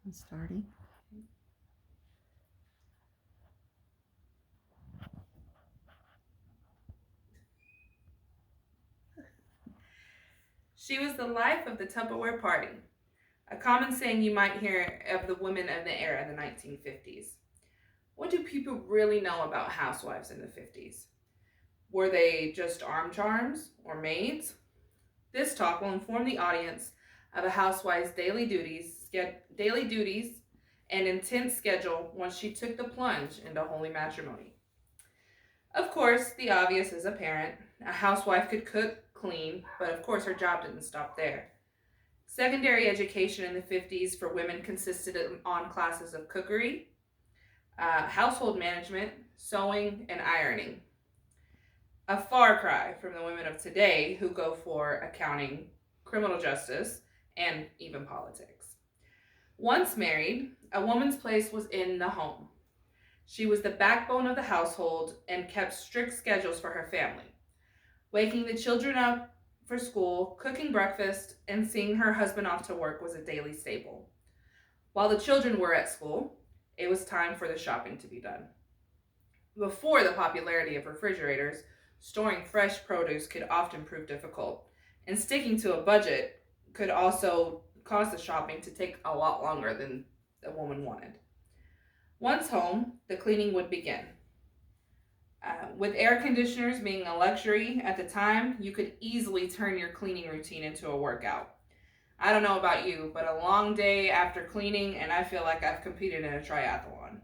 I'm starting. She was the life of the Tupperware party, a common saying you might hear of the women of the era in the 1950s. What do people really know about housewives in the 50s? Were they just arm charms or maids? This talk will inform the audience of a housewife's daily duties and intense schedule once she took the plunge into holy matrimony. Of course, the obvious is apparent. A housewife could cook, clean, but of course her job didn't stop there. Secondary education in the 50s for women consisted on classes of cookery, household management, sewing, and ironing. A far cry from the women of today who go for accounting, criminal justice, and even politics. Once married, a woman's place was in the home. She was the backbone of the household and kept strict schedules for her family, waking the children up for school, cooking breakfast, and seeing her husband off to work was a daily staple. While the children were at school, it was time for the shopping to be done. Before the popularity of refrigerators, storing fresh produce could often prove difficult, and sticking to a budget could also cause the shopping to take a lot longer than the woman wanted. Once home, the cleaning would begin. With air conditioners being a luxury at the time, you could easily turn your cleaning routine into a workout. I don't know about you, but a long day after cleaning, and I feel like I've competed in a triathlon.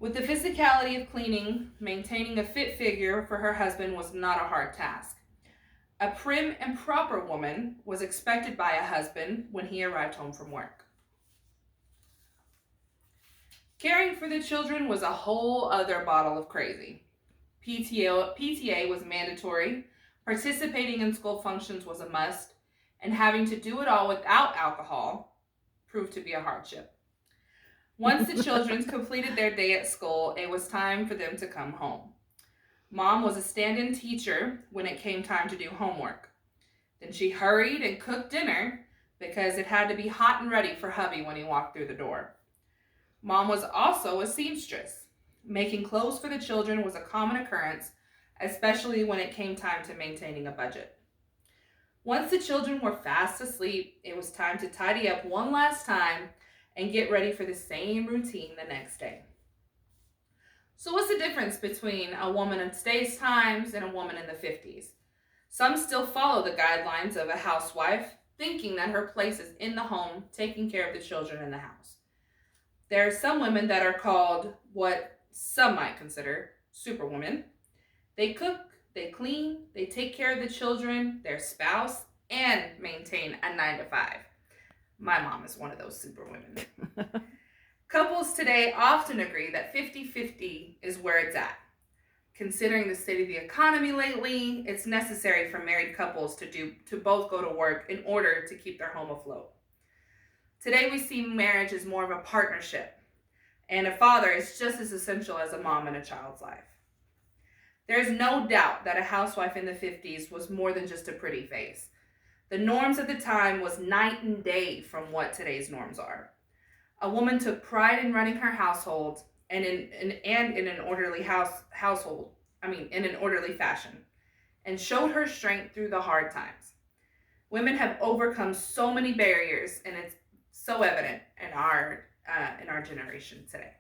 With the physicality of cleaning, maintaining a fit figure for her husband was not a hard task. A prim and proper woman was expected by a husband when he arrived home from work. Caring for the children was a whole other bottle of crazy. PTA was mandatory, participating in school functions was a must, and having to do it all without alcohol proved to be a hardship. Once the children completed their day at school, it was time for them to come home. Mom was a stand in teacher when it came time to do homework. Then she hurried and cooked dinner because it had to be hot and ready for hubby when he walked through the door. Mom was also a seamstress. Making clothes for the children was a common occurrence, especially when it came time to maintaining a budget. Once the children were fast asleep, it was time to tidy up one last time and get ready for the same routine the next day. So, what's the difference between a woman in today's times and a woman in the 50s? Some still follow the guidelines of a housewife, thinking that her place is in the home, taking care of the children in the house. There are some women that are called what some might consider superwomen. They cook, they clean, they take care of the children, their spouse, and maintain a 9 to 5. My mom is one of those superwomen. Couples today often agree that 50-50 is where it's at. Considering the state of the economy lately, it's necessary for married couples to both go to work in order to keep their home afloat. Today we see marriage as more of a partnership, and a father is just as essential as a mom in a child's life. There is no doubt that a housewife in the 50s was more than just a pretty face. The norms at the time was night and day from what today's norms are. A woman took pride in running her household and in an orderly in an orderly fashion, and showed her strength through the hard times. Women have overcome so many barriers, and it's so evident in our generation today.